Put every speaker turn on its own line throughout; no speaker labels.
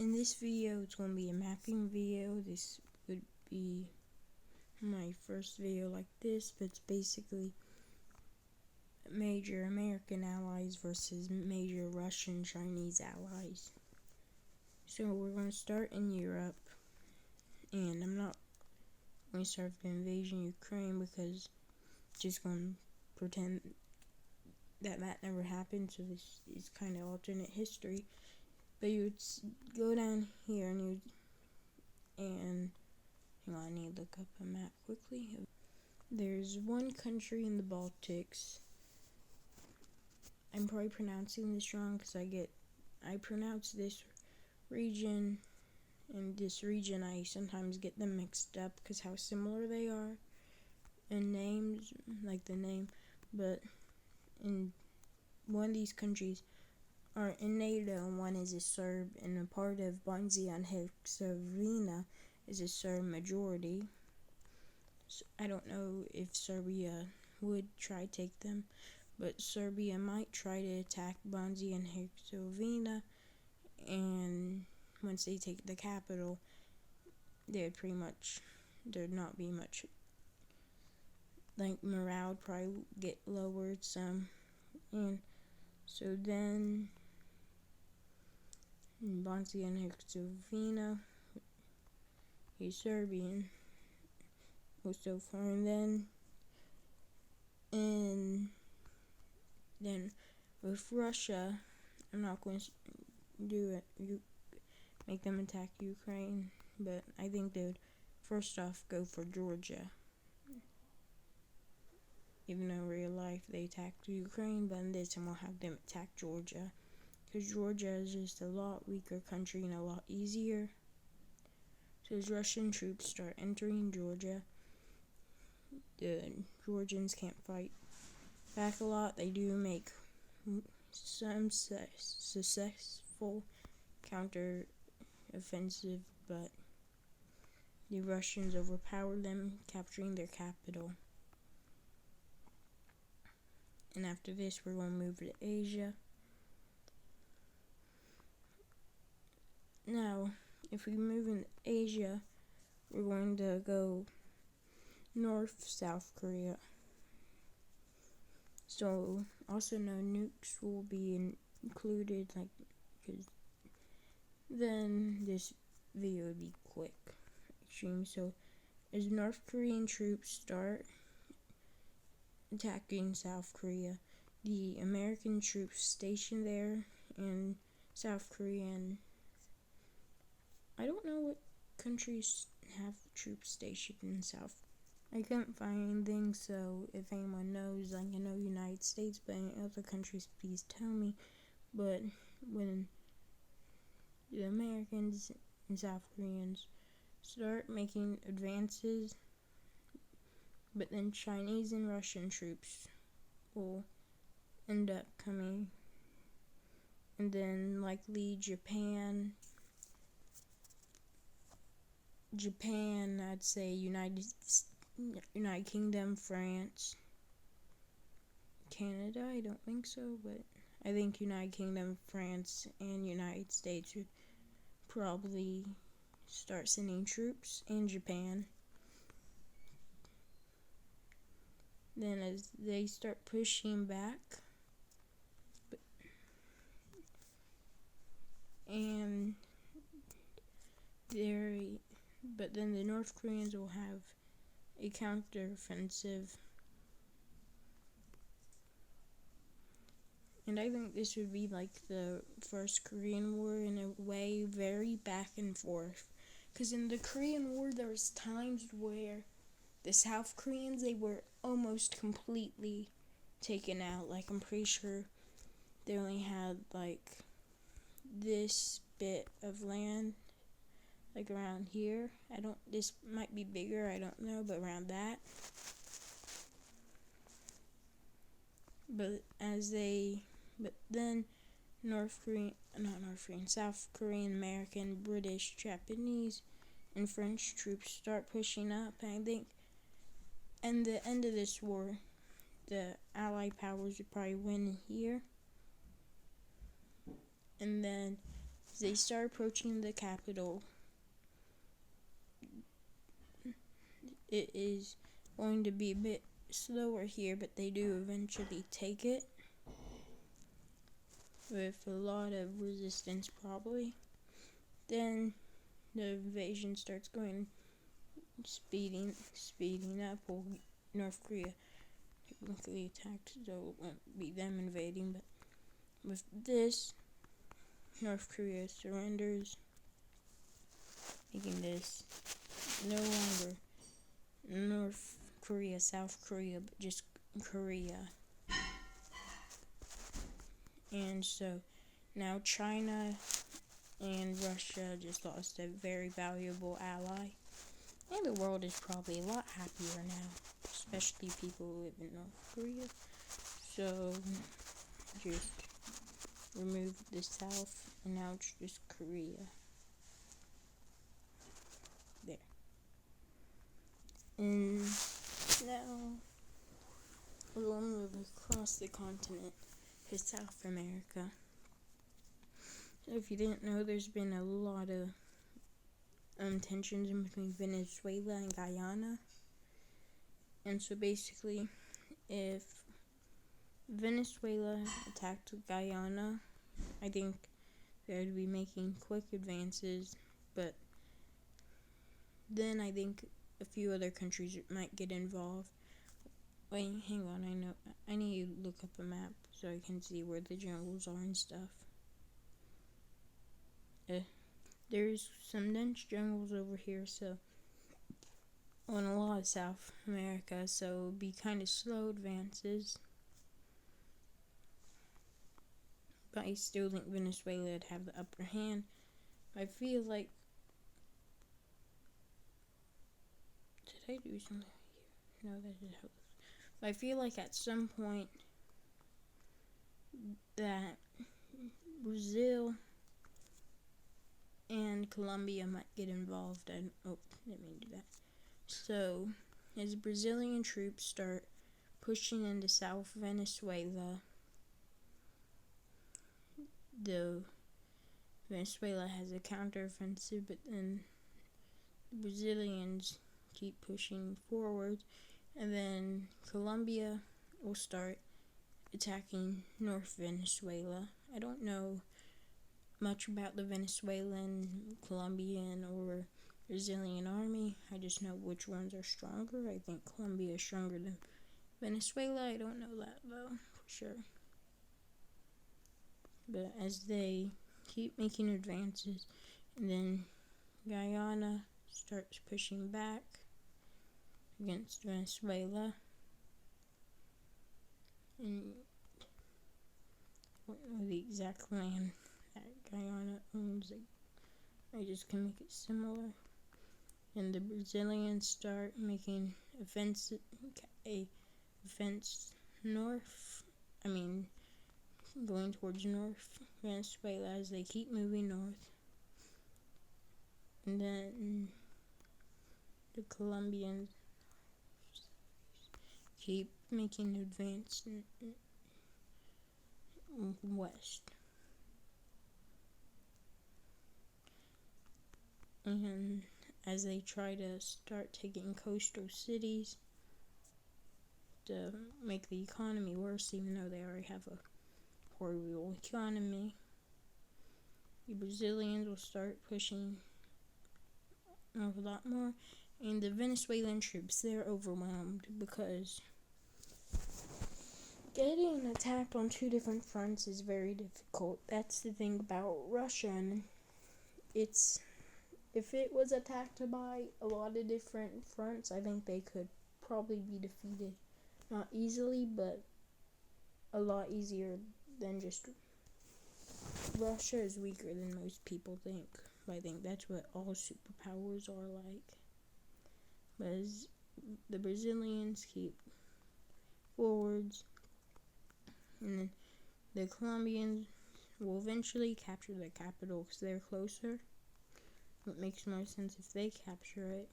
In this video, it's going to be a mapping video. This would be my first video like this, but it's basically major American allies versus major Russian Chinese allies. So we're going to start in Europe, and I'm not going to start the invasion of Ukraine because I'm just going to pretend that never happened, so this is kind of alternate history. But you would go down here and hang on, I need to look up a map quickly. There's one country in the Baltics. I'm probably pronouncing this wrong because I pronounce this region and this region, I sometimes get them mixed up because how similar they are in names, like the name. But in one of these countries are in NATO, and one is a Serb, and a part of Bosnia and Herzegovina is a Serb majority. So I don't know if Serbia would try to take them, but Serbia might try to attack Bosnia and Herzegovina, and once they take the capital, there'd not be much, like, morale would probably get lowered some, and so then in Bosnia and Herzegovina, he's Serbian, most so far, and then with Russia, I'm not going to do it, make them attack Ukraine, but I think they would first off go for Georgia. Even though in real life they attacked Ukraine, but in this time we'll have them attack Georgia, because Georgia is just a lot weaker country and a lot easier. So as Russian troops start entering Georgia, the Georgians can't fight back a lot. They do make some successful counter-offensive, but the Russians overpower them, capturing their capital. And after this, we're going to move to Asia. Now, if we move into Asia, we're going to go north, South Korea. So, also no nukes will be included, because then this video would be quick, extreme. So, as North Korean troops start attacking South Korea, the American troops stationed there in South Korea, and I don't know what countries have troops stationed in South. I couldn't find anything, so if anyone knows, I know United States, but in other countries, please tell me. But when the Americans and South Koreans start making advances, but then Chinese and Russian troops will end up coming, and then likely Japan, I'd say United Kingdom, France, Canada, I don't think so, but I think United Kingdom, France, and United States would probably start sending troops, and Japan. Then as they start pushing back, but then the North Koreans will have a counter-offensive, and I think this would be like the first Korean War in a way, very back and forth, because in the Korean War there was times where the South Koreans, they were almost completely taken out. Like, I'm pretty sure they only had like this bit of land, like around here. This might be bigger, I don't know, but around that. But then South Korean, American, British, Japanese, and French troops start pushing up, and I think at the end of this war, the Allied powers would probably win here. And then As they start approaching the capital, it is going to be a bit slower here, but they do eventually take it with a lot of resistance probably. Then the invasion starts going speeding up, or North Korea technically attacked, so it won't be them invading, but with this, North Korea surrenders, making this no longer North Korea, South Korea, but just Korea. And so now China and Russia just lost a very valuable ally. And the world is probably a lot happier now, especially people who live in North Korea. So just remove the South, and now it's just Korea. There. And now we'll move across the continent to South America. So if you didn't know, there's been a lot of tensions in between Venezuela and Guyana. And so basically, if Venezuela attacked Guyana, I think they would be making quick advances, but then I think a few other countries might get involved. Wait, hang on, I need to look up a map so I can see where the jungles are and stuff. There's some dense jungles over here, so on a lot of South America, so it would be kind of slow advances. But I still think Venezuela would have the upper hand. I feel like... Did I do something here? No, that didn't help. But I feel like at some point that Brazil and Colombia might get involved. Didn't mean to do that. So, as Brazilian troops start pushing into South Venezuela, Venezuela has a counteroffensive, but then the Brazilians keep pushing forward, and then Colombia will start attacking North Venezuela. I don't know much about the Venezuelan, Colombian, or Brazilian army. I just know which ones are stronger. I think Colombia is stronger than Venezuela. I don't know that though, for sure. But as they keep making advances, and then Guyana starts pushing back against Venezuela, and I don't know the exact land that Guyana owns. I just can make it similar. And the Brazilians start making offense north. Going towards North Venezuela as they keep moving north. And then the Colombians keep making advance west. And as they try to start taking coastal cities to make the economy worse, even though they already have a horrible economy, the Brazilians will start pushing a lot more, and the Venezuelan troops, they're overwhelmed because getting attacked on two different fronts is very difficult. That's the thing about Russia, and if it was attacked by a lot of different fronts, I think they could probably be defeated. Not easily, but a lot easier than just... Russia is weaker than most people think. I think that's what all superpowers are like. But as the Brazilians keep forwards, and then the Colombians will eventually capture the capital because they're closer. It makes more sense if they capture it.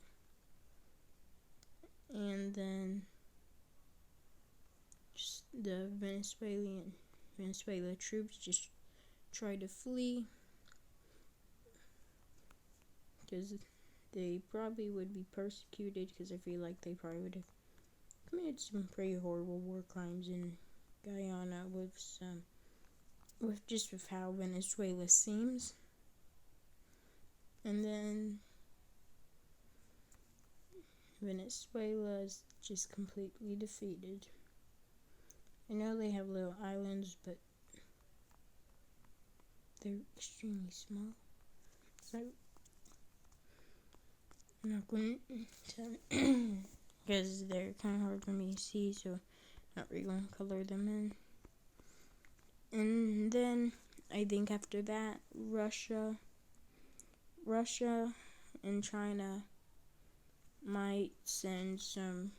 And then just the Venezuela troops just try to flee because they probably would be persecuted, because I feel like they probably would have committed some pretty horrible war crimes in Guyana with how Venezuela seems. And then Venezuela is just completely defeated. I know they have little islands, but they're extremely small. So I'm not going to, because they're kind of hard for me to see, so not really going to color them in. And then I think after that, Russia and China might send some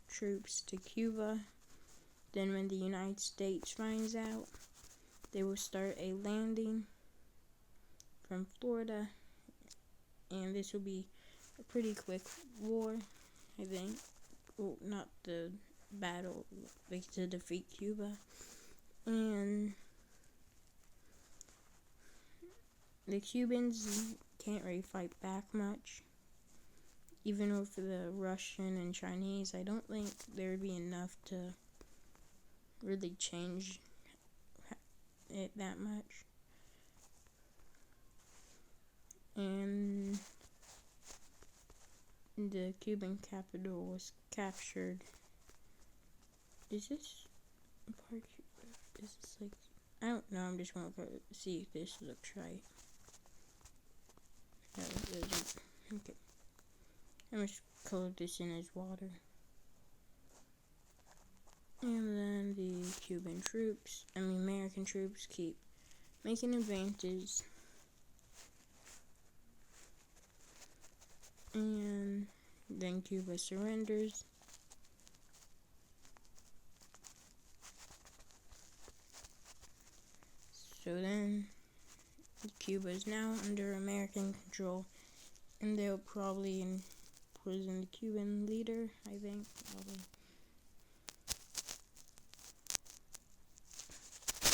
troops to Cuba. Then when the United States finds out, they will start a landing from Florida, and this will be a pretty quick war, I think. Well, not the battle, like to defeat Cuba. And the Cubans can't really fight back much. Even with the Russian and Chinese, I don't think there would be enough to really change it that much. And the Cuban capital was captured. Is this part? Is this like, I don't know, I'm just gonna see if this looks right. No, it doesn't. Okay. I'm just color this in as water. And then the American troops keep making advances. And then Cuba surrenders. So then Cuba is now under American control, and they'll probably imprison the Cuban leader, I think. Probably.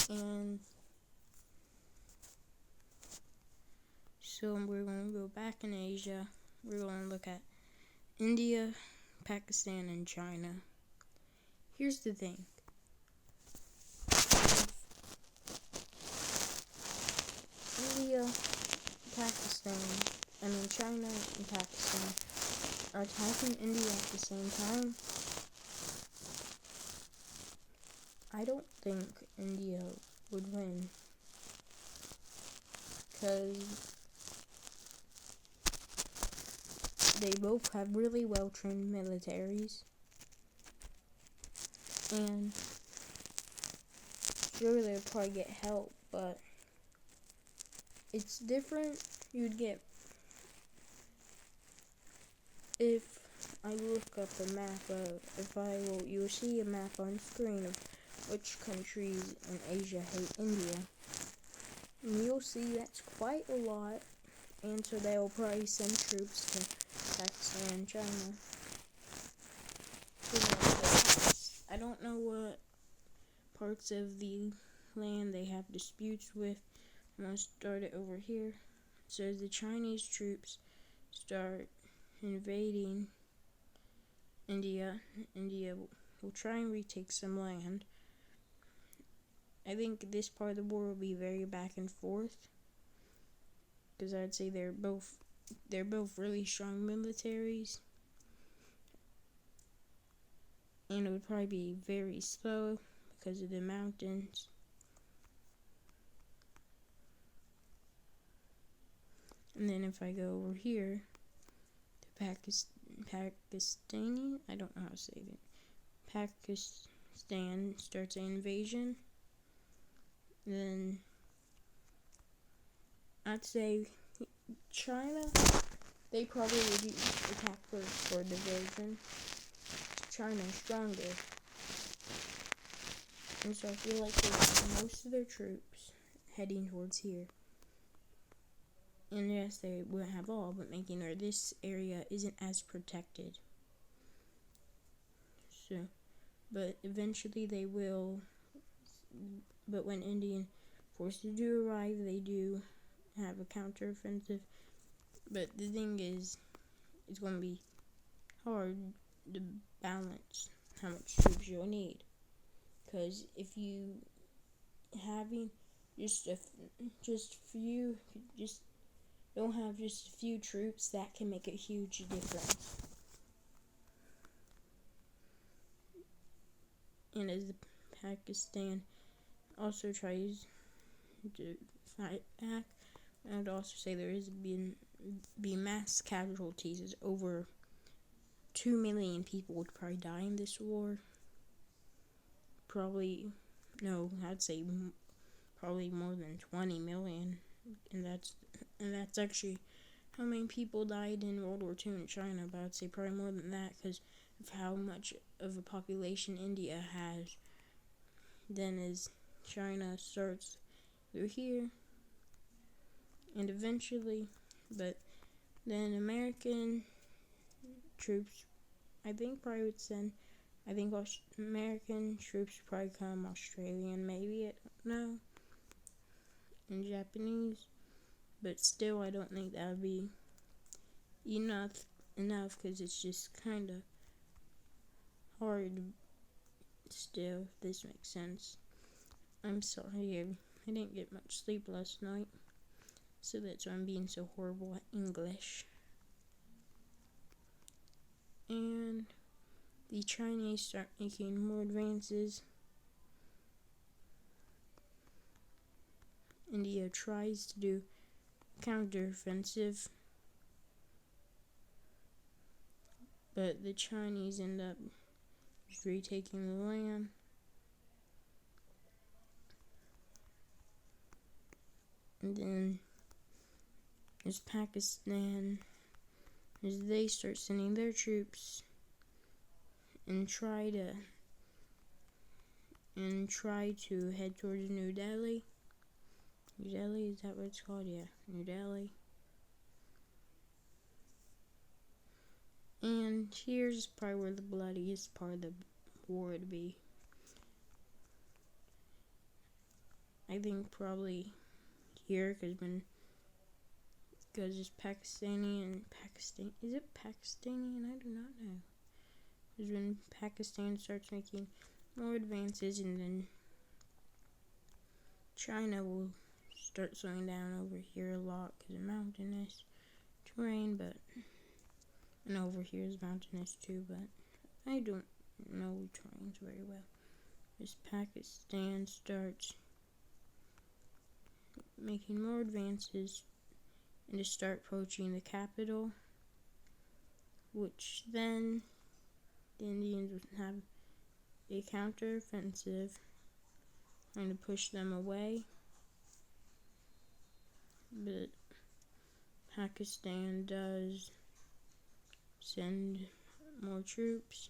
And so we're going to go back in Asia. We're going to look at India, Pakistan, and China. Here's the thing. China and Pakistan are attacking India at the same time. I don't think India would win, because they both have really well-trained militaries, and sure, they'll probably get help, but it's different. You'd get, if I look up a map you'll see a map on screen of which countries in Asia hate India, and you'll see that's quite a lot, and so they'll probably send troops to Pakistan and China. I don't know what parts of the land they have disputes with. I'm going to start it over here. So the Chinese troops start invading India. India will try and retake some land. I think this part of the war will be very back and forth, because I'd say they're both really strong militaries, and it would probably be very slow because of the mountains. And then if I go over here, the Pakistani, I don't know how to say it. Pakistan starts an invasion. Then I'd say China, they probably would attack first for division. China is stronger, and so I feel like they have most of their troops heading towards here. And yes, they wouldn't have all, but making sure this area isn't as protected. So, but eventually they will. But when Indian forces do arrive, they do have a counteroffensive, But the thing is, it's going to be hard to balance how much troops you'll need. Because if you having just few, just don't have just a few troops, that can make a huge difference. And as Pakistan also tries to fight back, I would also say there has been mass casualties. As over 2 million people would probably die in this war. I'd say probably more than 20 million, and that's actually how many people died in World War II in China. But I'd say probably more than that because of how much of a population India has. Then as China starts through here, and eventually, but then American troops, I think probably would send. I think American troops probably come, Australian maybe, I don't know, and Japanese, but still I don't think that would be enough because it's just kind of hard still, if this makes sense. I'm sorry, I didn't get much sleep last night, so that's why I'm being so horrible at English. And the Chinese start making more advances. India tries to do counteroffensive, but the Chinese end up just retaking the land. And then as Pakistan, as they start sending their troops and try to head towards New Delhi. New Delhi, is that what it's called? Yeah, New Delhi. And here's probably where the bloodiest part of the war would be. I think probably here, because it's Pakistani and Pakistan. Is it Pakistani? And I do not know. Because when Pakistan starts making more advances, and then China will start slowing down over here a lot because of mountainous terrain, and over here is mountainous too, but I don't know terrains very well. As Pakistan starts making more advances and to start approaching the capital, which then the Indians would have a counteroffensive trying to push them away. But Pakistan does send more troops,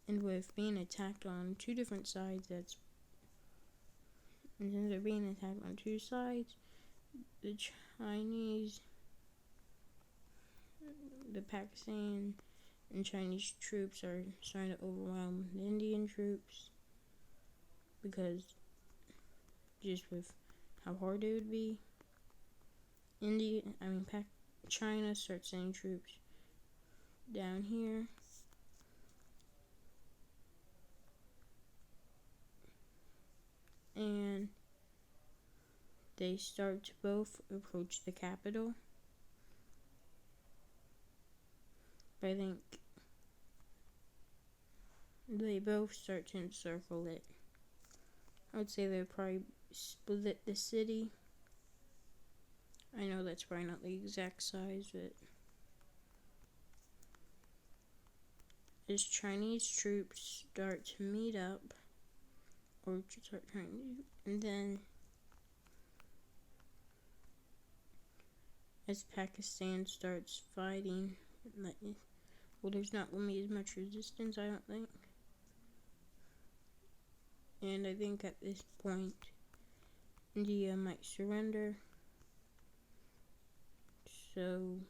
and with being attacked on two different sides, and since they're being attacked on two sides, the Pakistan and Chinese troops are starting to overwhelm the Indian troops, because just with how hard it would be, China starts sending troops down here, and they start to both approach the capital. But I think they both start to encircle it. I would say they probably split the city. I know that's probably not the exact size, but as Chinese troops start to meet up, or start trying to, and then as Pakistan starts fighting, there's not going to be as much resistance, I don't think. And I think at this point, India might surrender. So, I'm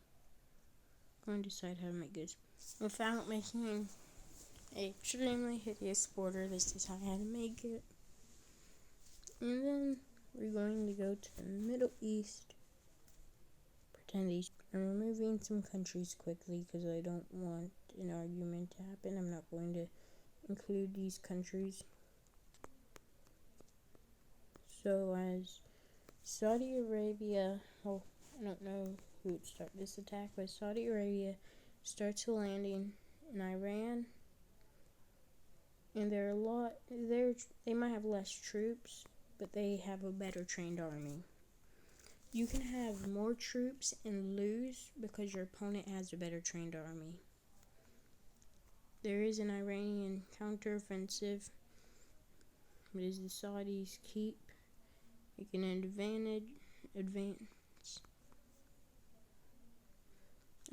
going to decide how to make this without making an extremely hideous border. This is how to make it. And then we're going to go to the Middle East. And I'm removing some countries quickly because I don't want an argument to happen. I'm not going to include these countries. So as Saudi Arabia, well, I don't know who would start this attack, but Saudi Arabia starts landing in Iran, and they might have less troops, but they have a better trained army. You can have more troops and lose because your opponent has a better trained army. There is an Iranian counteroffensive, but as the Saudis keep making an advance,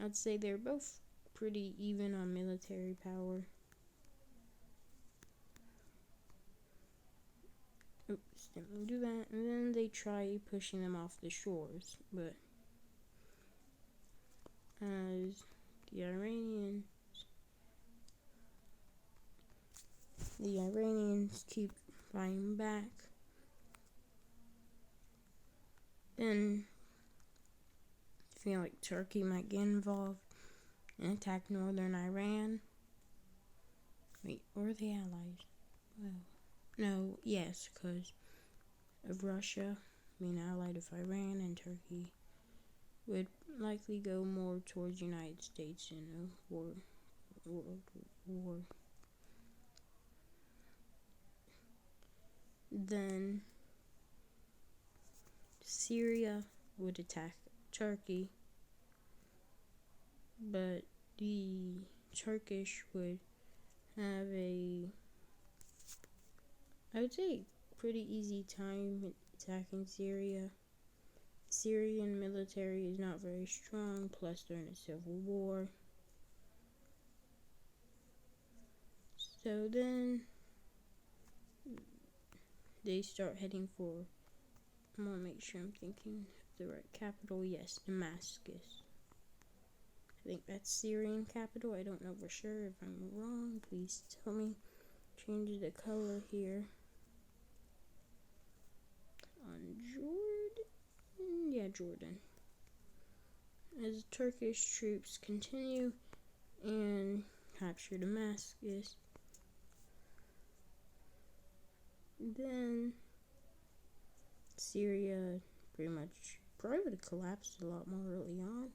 I'd say they're both pretty even on military power. Oops, didn't do that. And then they try pushing them off the shores, but as the Iranians keep fighting back, then I feel like Turkey might get involved and attack northern Iran. Wait, or are they allies? Well, no, yes, because of Russia being allied with Iran, and Turkey would likely go more towards the United States in a world war. Then Syria would attack Turkey, but the Turkish would have I would say, pretty easy time attacking Syria. Syrian military is not very strong, plus they're in a civil war. So then they start heading for, I'm gonna make sure I'm thinking of the right capital. Yes, Damascus. I think that's Syrian capital. I don't know for sure. If I'm wrong, please tell me. Change the color here on Jordan. Yeah, Jordan. As Turkish troops continue and capture Damascus, then Syria probably would have collapsed a lot more early on,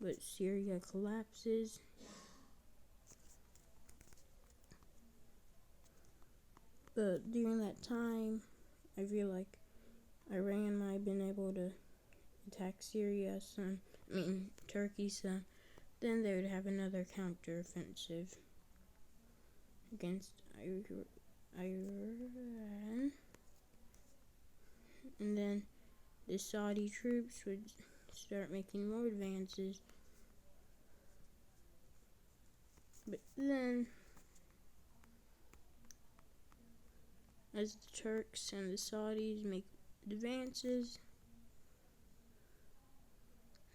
but Syria collapses. But during that time, I feel like Iran might have been able to attack Syria Turkey some. Then they would have another counteroffensive against Iran. And then the Saudi troops would start making more advances. But then, as the Turks and the Saudis make advances,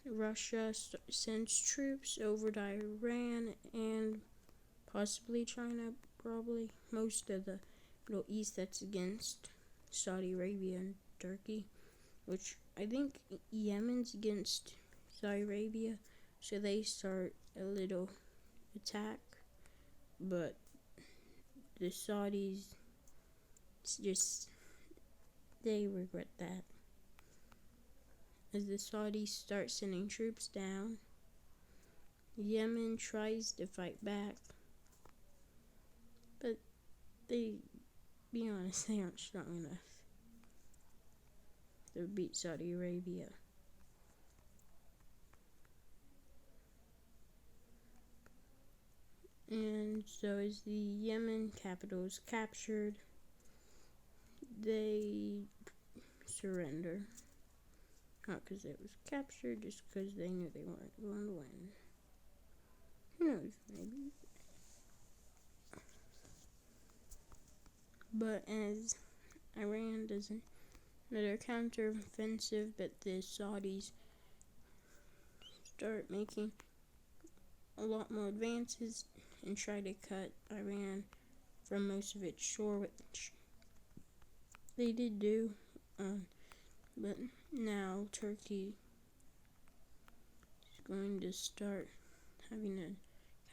Russia sends troops over to Iran and possibly China, probably. Most of the Middle East that's against Saudi Arabia and Turkey, which I think Yemen's against Saudi Arabia, so they start a little attack, but the Saudis they regret that. As the Saudis start sending troops down, Yemen tries to fight back, but be honest, they aren't strong enough to beat Saudi Arabia. And so as the Yemen capital is captured, they surrender. Not because it was captured, just because they knew they weren't going to win. Who knows, maybe. But as Iran does another counteroffensive, but the Saudis start making a lot more advances and try to cut Iran from most of its shore, which they did do. But now Turkey going to start having a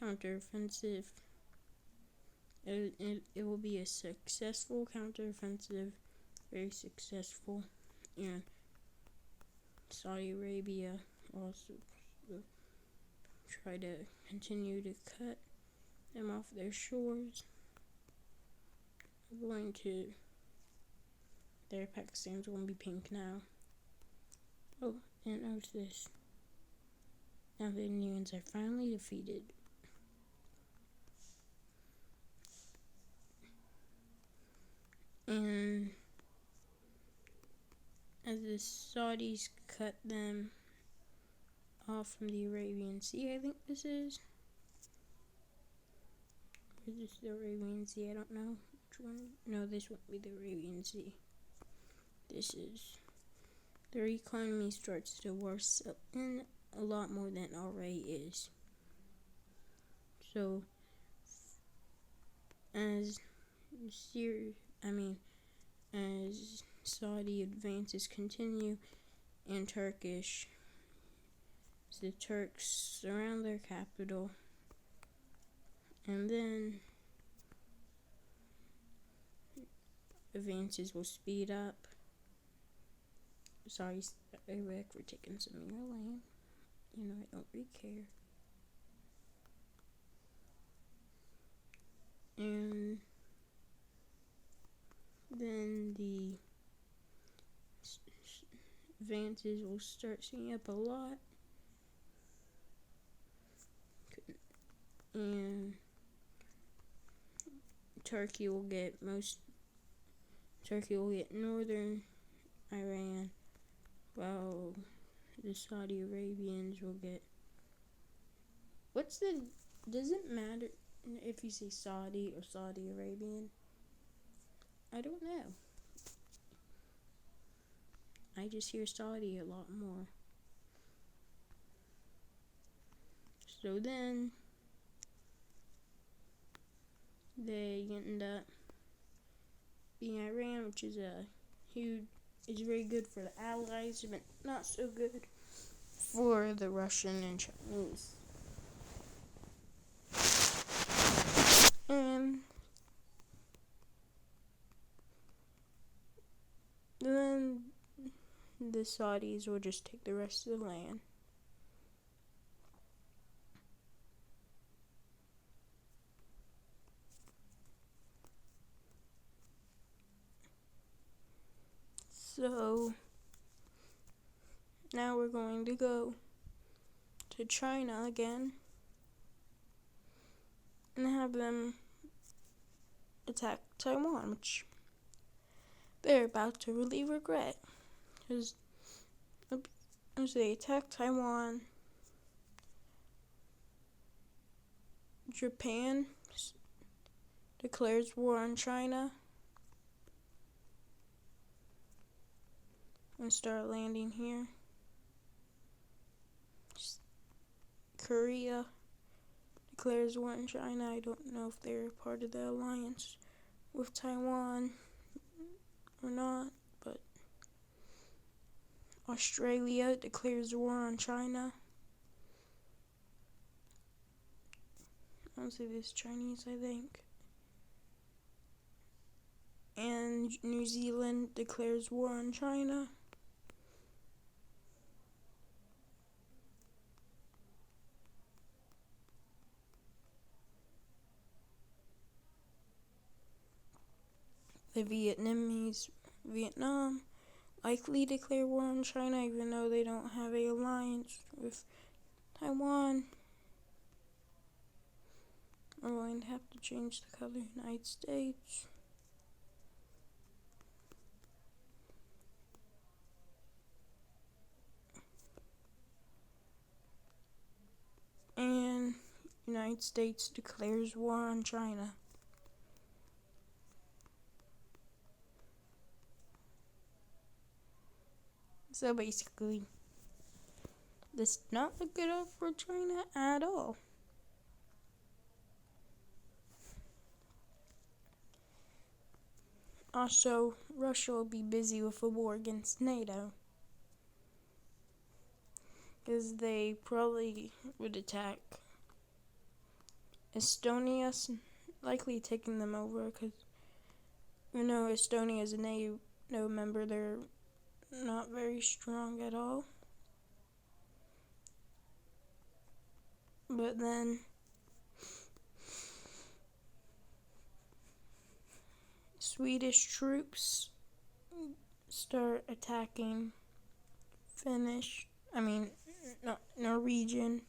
counteroffensive. It will be a successful counteroffensive, very successful, and Saudi Arabia also try to continue to cut them off their shores. We're going to, there, Pakistan's going to be pink now. Oh, and notice this. Now the Indians are finally defeated. And as the Saudis cut them off from the Arabian Sea, I think this is. Is this the Arabian Sea? I don't know which one. No, this won't be the Arabian Sea. This is. Their economy starts to worsen a lot more than it already is. So, as as Saudi advances continue, and the Turks surround their capital, and then advances will speed up. Sorry, Iraq, for taking some of your land. You know, I don't really care. And then the advances will start speeding up a lot. And Turkey will get northern Iran, while the Saudi Arabians will get. Does it matter if you say Saudi or Saudi Arabian? I don't know. I just hear Saudi a lot more. So then they end up being Iran, which is very good for the Allies, but not so good for the Russian and Chinese. And then the Saudis will just take the rest of the land. So now we're going to go to China again and have them attack Taiwan, which they're about to really regret. Because as they attack Taiwan, Japan declares war on China and start landing here. Korea declares war on China. I don't know if they're part of the alliance with Taiwan or not, but Australia declares war on China. I'll say this Chinese, I think. And New Zealand declares war on China. The Vietnam likely declare war on China, even though they don't have an alliance with Taiwan. We're going to have to change the color United States. And United States declares war on China. So basically, this did not look good out for China at all. Also, Russia will be busy with a war against NATO. because they probably would attack Estonia, likely taking them over, because Estonia is a NATO member, they're not very strong at all. But then Swedish troops start attacking Norwegian.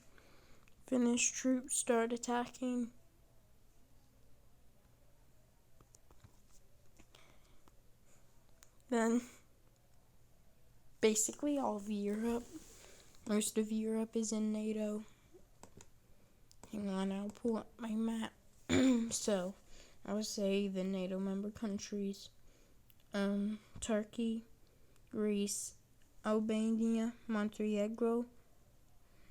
Finnish troops start attacking. Then basically all of Europe, most of Europe is in NATO. Hang on, I'll pull up my map. So, I would say the NATO member countries, Turkey, Greece, Albania, Montenegro,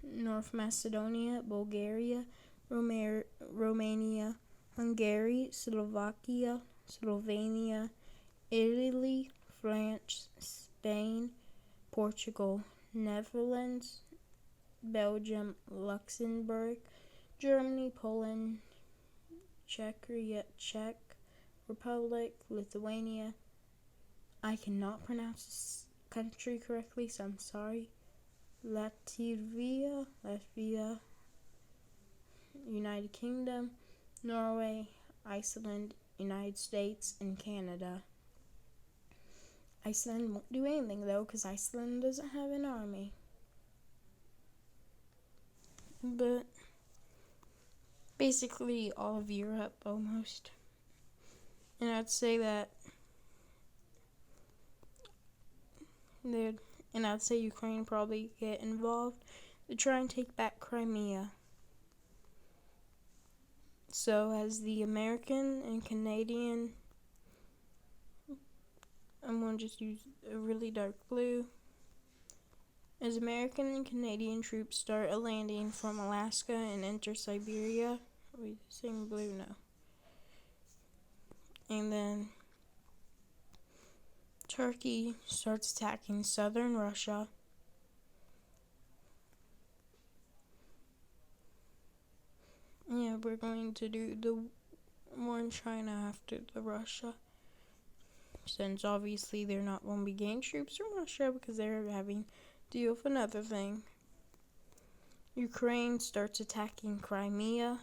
North Macedonia, Bulgaria, Romania, Hungary, Slovakia, Slovenia, Italy, France, Spain, Portugal, Netherlands, Belgium, Luxembourg, Germany, Poland, Czech Republic, Lithuania. I cannot pronounce this country correctly, so I'm sorry. Latvia, United Kingdom, Norway, Iceland, United States, and Canada. Iceland won't do anything though, because Iceland doesn't have an army. But basically all of Europe almost. And I'd say Ukraine probably get involved to try and take back Crimea. So as the American and Canadian, I'm going to just use a really dark blue. As American and Canadian troops start landing from Alaska and enter Siberia, are we saying blue? No. And then Turkey starts attacking southern Russia. Yeah, we're going to do the war in China after the Russia. Since obviously they're not going to be getting troops from Russia because they're having to deal with another thing. Ukraine starts attacking Crimea.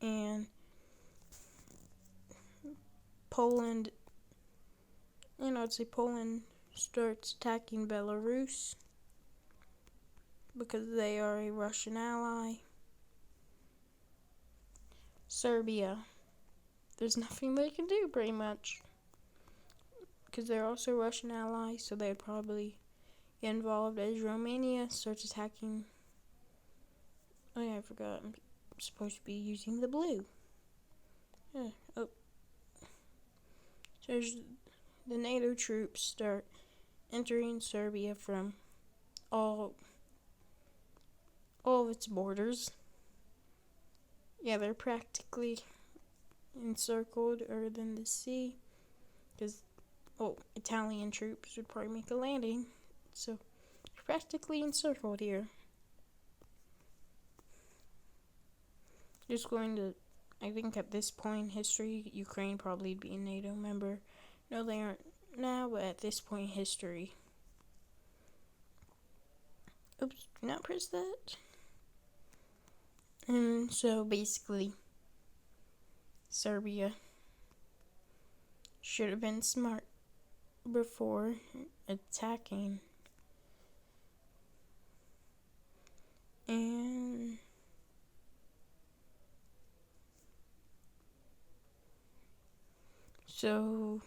And Poland starts attacking Belarus because they are a Russian ally. Serbia, there's nothing they can do pretty much because they're also a Russian ally, so they'd probably get involved. As Romania starts attacking, oh yeah, I forgot, I'm supposed to be using the blue. So the NATO troops start entering Serbia from all of its borders. Yeah, they're practically encircled other than the sea, because Italian troops would probably make a landing, so they're practically encircled here. I think at this point in history, Ukraine probably would be a NATO member. No, they aren't now, but at this point in history. Oops, do not press that. And so basically, Serbia should have been smart before attacking. And so,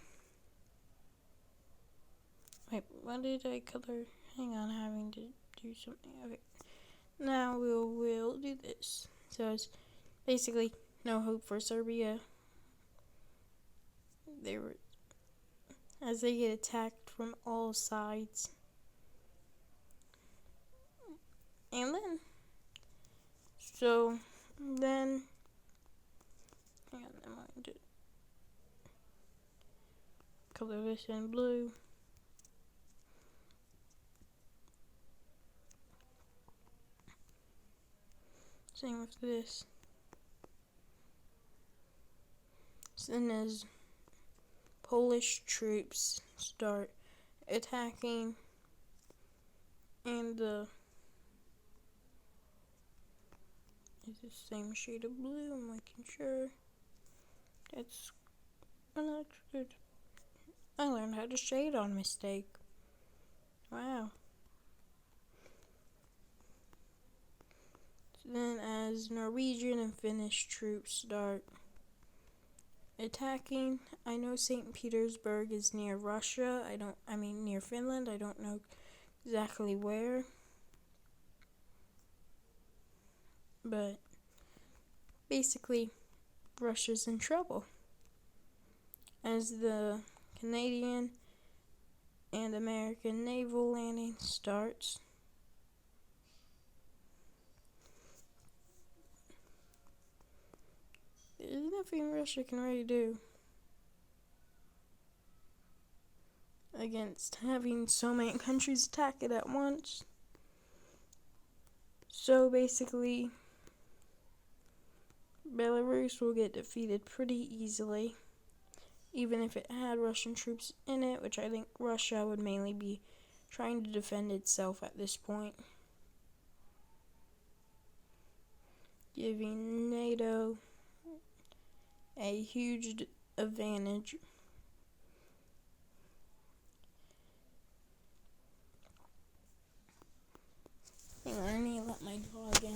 wait, what did I color? Hang on, I'm having to do something. Okay, now we'll do this. So it's basically no hope for Serbia. As they get attacked from all sides. And then, hang on, Color this in blue. Same with this. So then as Polish troops start attacking, and it's the same shade of blue, I'm making sure. That's good. I learned how to shade on mistake. Wow. So then as Norwegian and Finnish troops start attacking, I know St. Petersburg is near Russia. Near Finland. I don't know exactly where. But basically, Russia's in trouble. As the Canadian and American naval landing starts, there's nothing Russia can really do against having so many countries attack it at once. So basically, Belarus will get defeated pretty easily, even if it had Russian troops in it, which I think Russia would mainly be trying to defend itself at this point, giving NATO a huge advantage. Hang on, I need to let my dog in.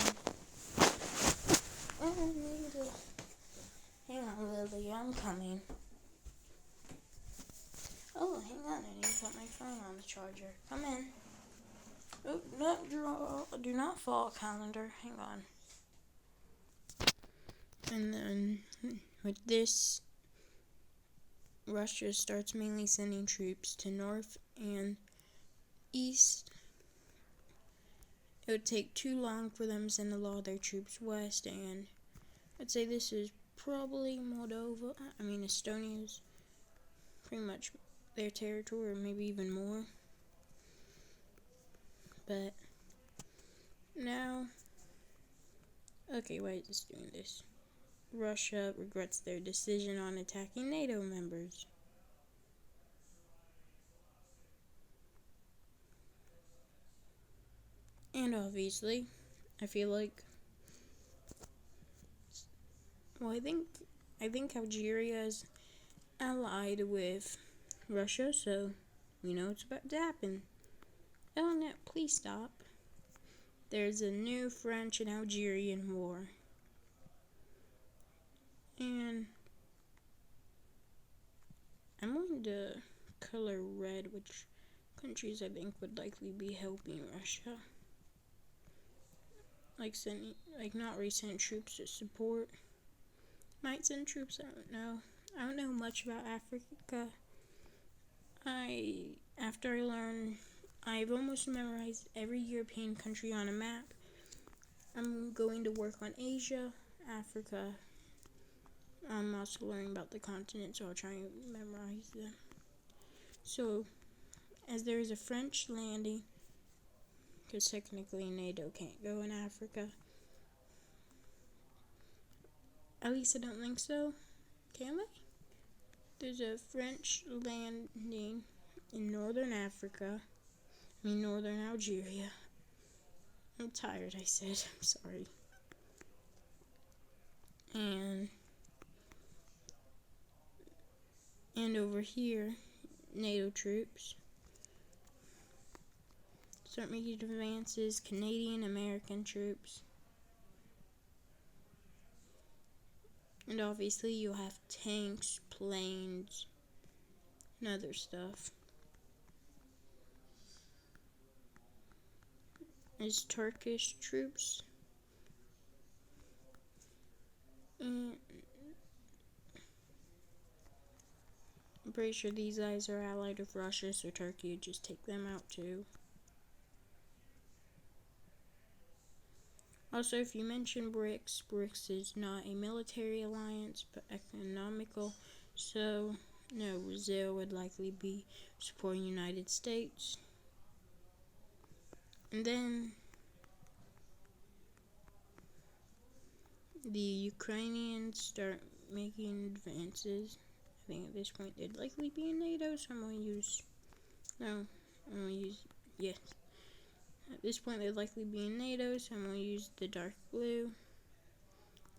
Hang on, Lily, I'm coming. Oh, hang on, I need to put my phone on the charger. Come in. Oh, do not fall, calendar. Hang on. And then with this, Russia starts mainly sending troops to north and east. It would take too long for them to send a lot of their troops west, and I'd say this is probably Moldova. Estonia's pretty much their territory, or maybe even more. But now, okay, why is this doing this? Russia regrets their decision on attacking NATO members. And obviously, I feel like, I think Algeria is allied with Russia, so we know it's about to happen. Oh no, please stop. There's a new French and Algerian war. And I'm going to color red which countries I think would likely be helping Russia. Not really send troops to support. Might send troops, I don't know. I don't know much about Africa. After I learn, I've almost memorized every European country on a map. I'm going to work on Asia, Africa. I'm also learning about the continent, so I'll try and memorize them. So, as there is a French landing, because technically NATO can't go in Africa. At least I don't think so. Can they? There's a French landing in northern Africa. Northern Algeria. I'm tired, I said. I'm sorry. And over here, NATO troops start making advances. Canadian, American troops. And obviously you'll have tanks, planes, and other stuff. There's Turkish troops. And I'm pretty sure these guys are allied with Russia, so Turkey would just take them out too. Also, if you mention BRICS, BRICS is not a military alliance, but economical. So, No, Brazil would likely be supporting United States. And then the Ukrainians start making advances. I think at this point they'd likely be in NATO, so I'm going to use, yes. At this point they'd likely be in NATO, so I'm going to use the dark blue.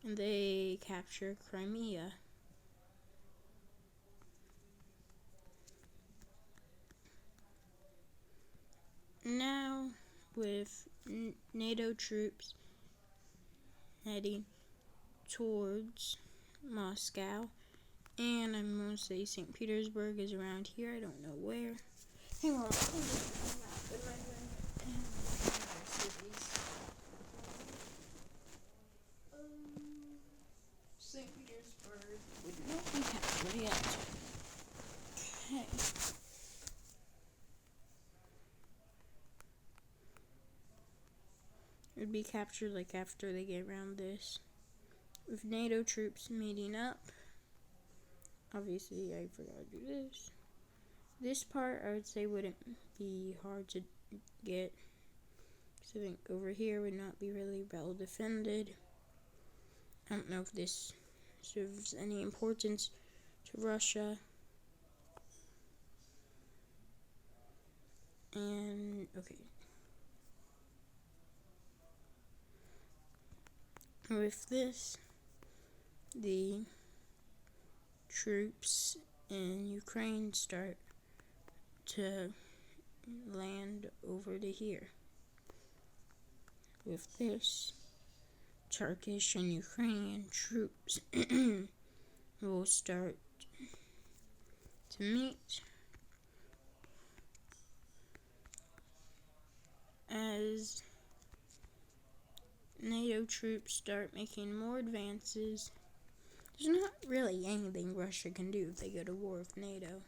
And they capture Crimea. Now, with NATO troops heading towards Moscow, and I'm going to say St. Petersburg is around here. I don't know where. Hang on. St. Petersburg would not be captured yet. Okay. It would be captured like after they get around this. With NATO troops meeting up. Obviously, I forgot to do this. This part, I would say, wouldn't be hard to get. So I think over here would not be really well defended. I don't know if this serves any importance to Russia. And, okay. With this, the troops in Ukraine start to land over to here. With this, Turkish and Ukrainian troops will start to meet as NATO troops start making more advances. There's not really anything Russia can do if they go to war with NATO.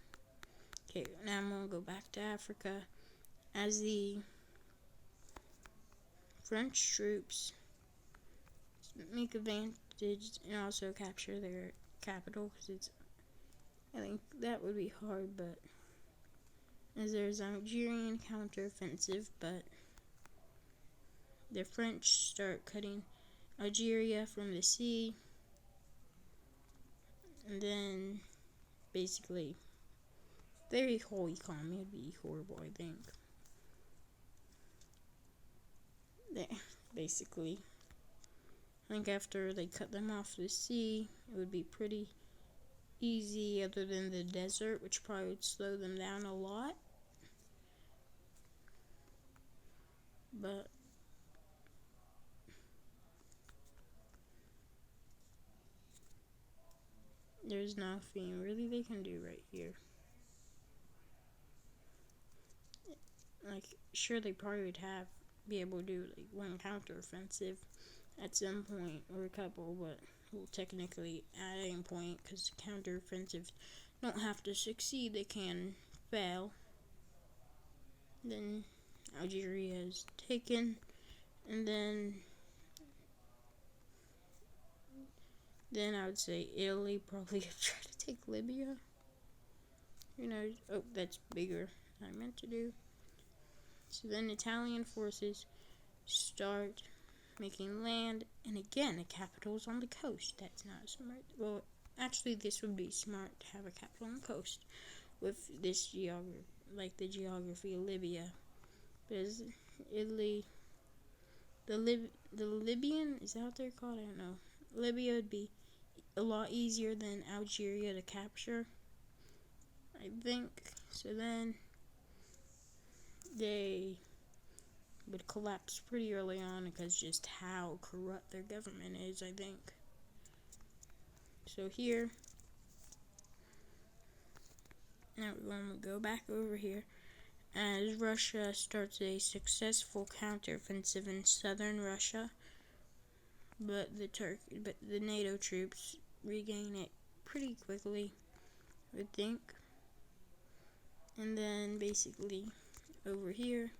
Okay, now I'm going to go back to Africa. As the French troops make advantage and also capture their capital, because I think that would be hard, but as there's Algerian counteroffensive, but the French start cutting Algeria from the sea, and then basically their whole economy would be horrible, I think. Basically, I think after they cut them off the sea, it would be pretty easy, other than the desert, which probably would slow them down a lot. But there's nothing really they can do right here. Like, sure, they probably would be able to do like one counteroffensive at some point, or a couple, but well, technically at any point, because counteroffensives don't have to succeed, they can fail. Then Algeria is taken, and then I would say Italy probably have tried to take Libya. Who knows? Oh, that's bigger than I meant to do. So then Italian forces start making land, and again, the capital's on the coast. That's not smart. Well, actually, this would be smart to have a capital on the coast with this geography, like the geography of Libya. Because Italy, the Libyan, is that what they're called? I don't know. Libya would be a lot easier than Algeria to capture, I think. So then they would collapse pretty early on because just how corrupt their government is, I think. So here, now we're going to go back over here as Russia starts a successful counteroffensive in southern Russia, but the NATO troops regain it pretty quickly, I would think. And then basically over here,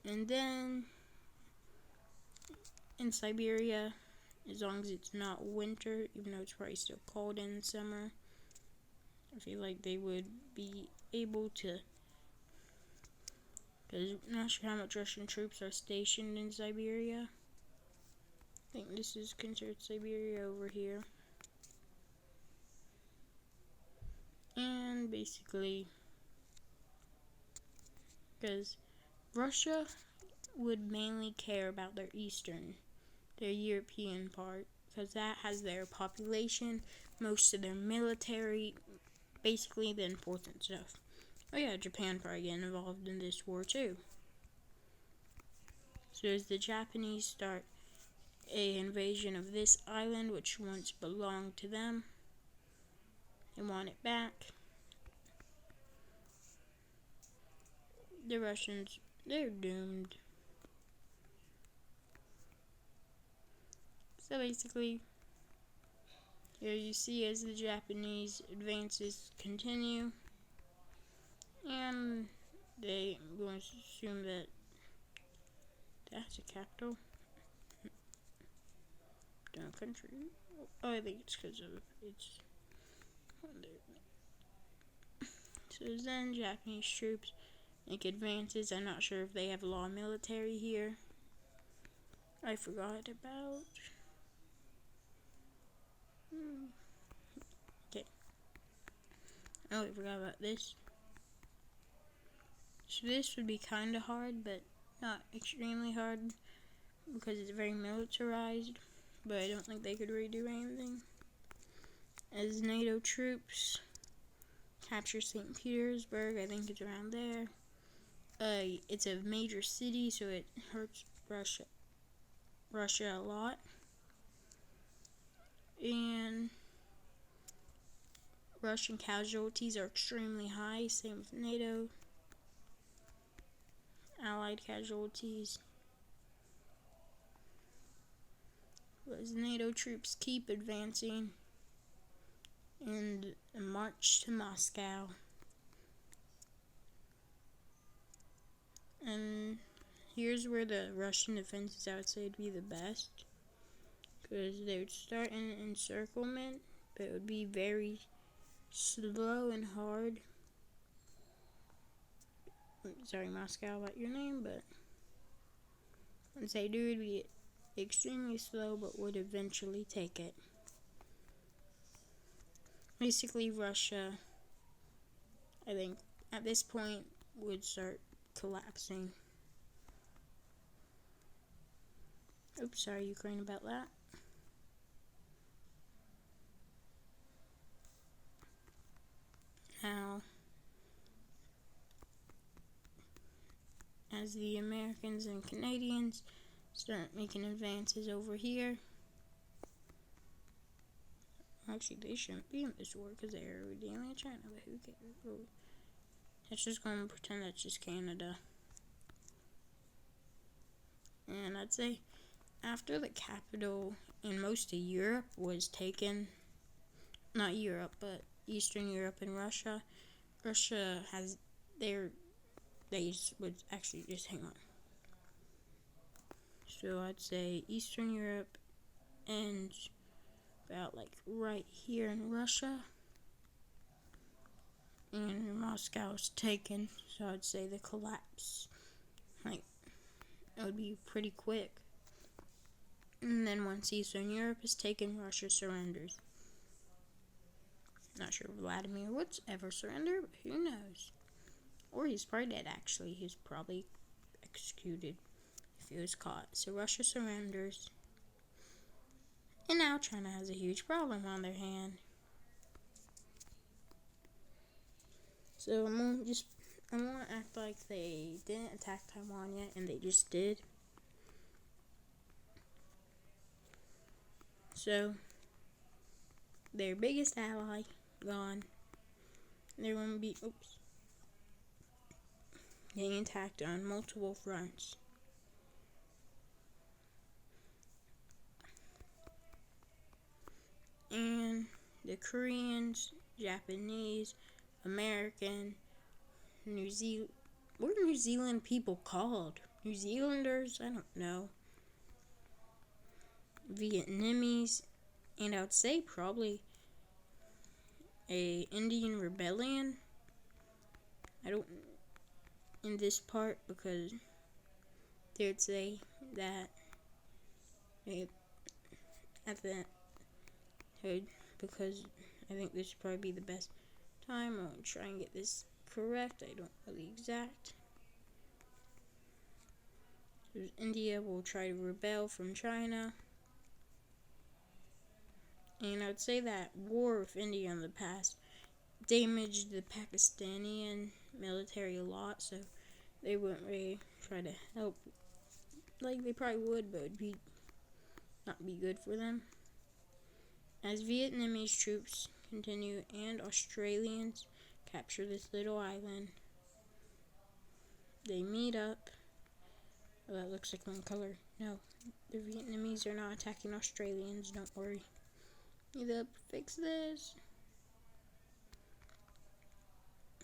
and then in Siberia as long as it's not winter, even though it's probably still cold in summer. I feel like they would be able to, because I'm not sure how much Russian troops are stationed in Siberia. I think this is considered Siberia over here. And basically, because Russia would mainly care about their European part, because that has their population, most of their military, basically the important stuff. Oh yeah, Japan probably getting involved in this war too. So as the Japanese start an invasion of this island, which once belonged to them, they want it back. The Russians, they're doomed. So basically, here you see as the Japanese advances continue, and they are going to assume that that's a capital. Don't country. Oh, I think it's because of it's. So then Japanese troops make advances. I'm not sure if they have law military here. I forgot about. Okay. Oh, I forgot about this. So this would be kind of hard, but not extremely hard because it's very militarized. But I don't think they could really do anything. As NATO troops capture St. Petersburg, I think it's around there. It's a major city, so it hurts Russia a lot. And Russian casualties are extremely high, same with NATO. Allied casualties. As NATO troops keep advancing and march to Moscow. And here's where the Russian defenses, I would say, would be the best. Because they would start an encirclement, but it would be very slow and hard. Sorry, Moscow, about your name, but once they do, it would be extremely slow, but would eventually take it. Basically, Russia, I think, at this point, would start collapsing. Oops, sorry, Ukraine, about that. Now, as the Americans and Canadians start making advances over here. Actually, they shouldn't be in this war because they're dealing with China, but who cares? Let's just go and pretend that's just Canada. And I'd say after the capital in most of Europe was taken, not Europe, but Eastern Europe and Russia has they would actually just hang on. So I'd say Eastern Europe and about like right here in Russia. And Moscow is taken, so I'd say the collapse, like, it would be pretty quick. And then once Eastern Europe is taken, Russia surrenders. Not sure if Vladimir would ever surrender, but who knows? Or he's probably dead, actually. He's probably executed if he was caught. So Russia surrenders. And now China has a huge problem on their hand. So I'm gonna act like they didn't attack Taiwan yet, and they just did. So their biggest ally gone. They're gonna be getting attacked on multiple fronts. And the Koreans, Japanese, American, New Zealand. What are New Zealand people called? New Zealanders? I don't know. Vietnamese, and I would say probably a Indian rebellion. I don't in this part because they would say that at the hood, because I think this would probably be the best time. I'll try and get this correct. I don't know the exact. India will try to rebel from China. And I would say that war with India in the past damaged the Pakistani military a lot, so they wouldn't really try to help. Like, they probably would, but it would not be good for them. As Vietnamese troops continue and Australians capture this little island, they meet up. Oh, that looks like one color. No, the Vietnamese are not attacking Australians, don't worry. Need to fix this.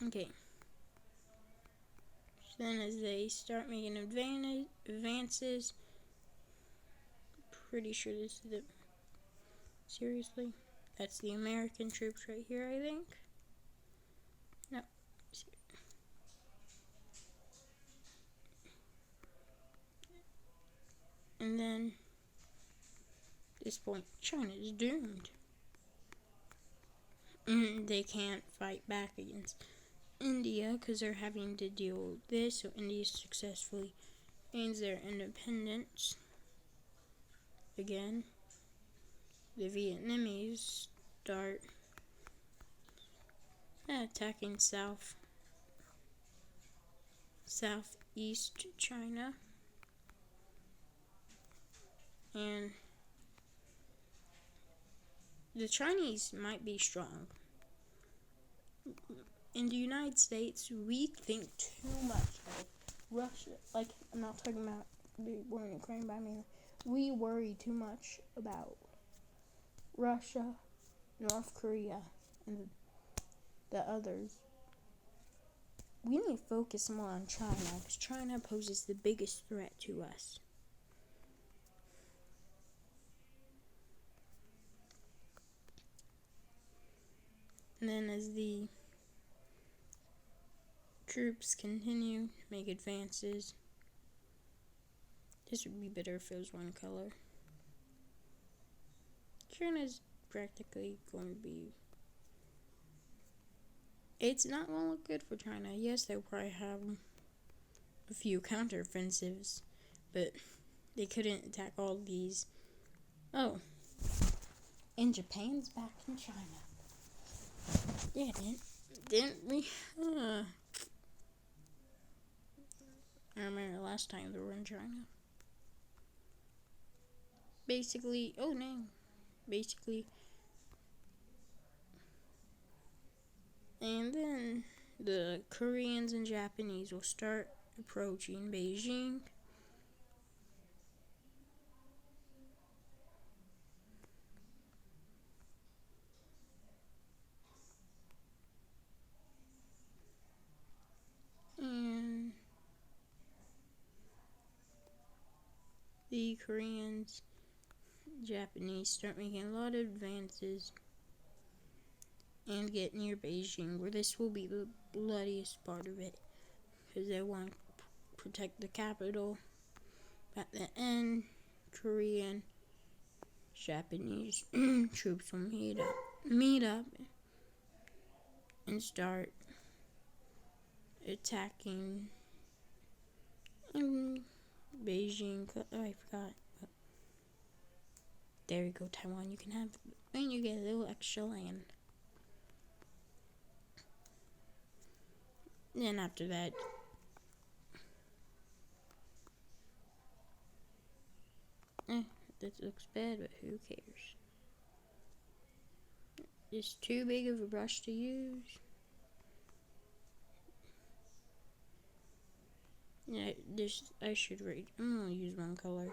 Okay. So then as they start making advances, pretty sure this is the... Seriously? That's the American troops right here, I think. No. And then, at this point, China is doomed. They can't fight back against India because they're having to deal with this, so India successfully gains their independence. Again, the Vietnamese start attacking southeast China, and the Chinese might be strong. In the United States, we think too much of Russia. Like, I'm not talking about the war in Ukraine, but I mean, we worry too much about Russia, North Korea, and the others. We need to focus more on China, because China poses the biggest threat to us. And then as the troops continue to make advances, this would be better if it was one color. China's practically going to be... It's not going to look good for China. Yes, they'll probably have a few counteroffensives, but they couldn't attack all these. Oh, and Japan's back in China. Yeah, didn't we? I remember last time they were in China. Basically, and then the Koreans and Japanese will start approaching Beijing. And the Koreans, Japanese start making a lot of advances and get near Beijing, where this will be the bloodiest part of it, because they want to protect the capital. At the end, Korean, Japanese troops will meet up and start attacking Beijing. Oh, I forgot. There you go, Taiwan. You can have, and you get a little extra land. Then after that, that looks bad, but who cares? It's too big of a brush to use. Yeah, I should read. I'm gonna use one color.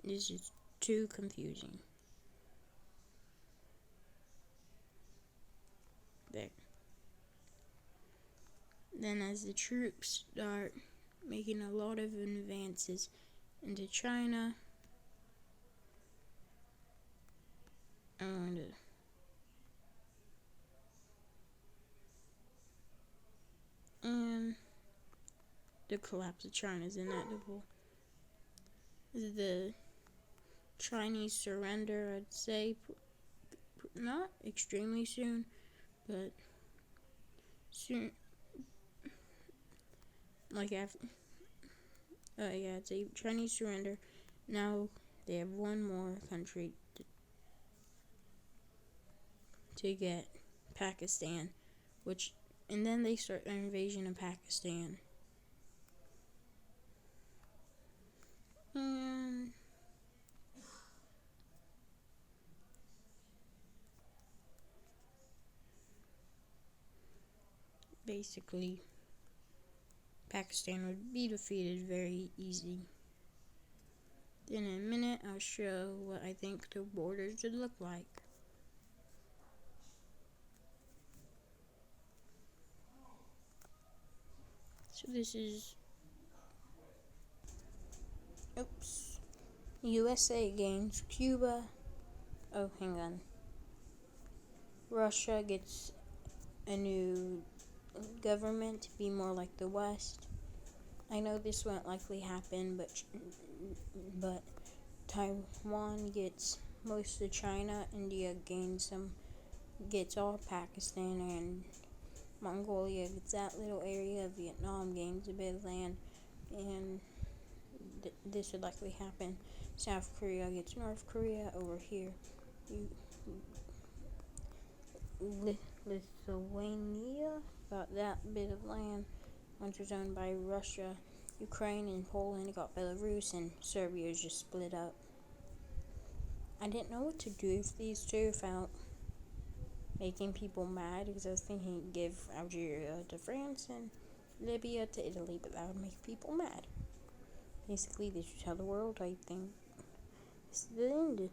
This is too confusing. There. Then as the troops start making a lot of advances into China, And the collapse of China is inevitable. The Chinese surrender, I'd say, not extremely soon, but soon. Like after, I'd say Chinese surrender. Now they have one more country to get, Pakistan, and then they start an invasion of Pakistan. And basically, Pakistan would be defeated very easy. Then in a minute, I'll show what I think the borders would look like. So this is, USA gains Cuba. Oh, hang on. Russia gets a new government to be more like the West. I know this won't likely happen, but Taiwan gets most of China. India gets all Pakistan, and Mongolia gets that little area. Vietnam gains a bit of land, and this would likely happen. South Korea gets North Korea over here. Lithuania got that bit of land, once was owned by Russia. Ukraine and Poland got Belarus, and Serbia is just split up. I didn't know what to do with these two without making people mad, because I was thinking give Algeria to France and Libya to Italy, but that would make people mad. Basically, this is how the world, I think, is the end.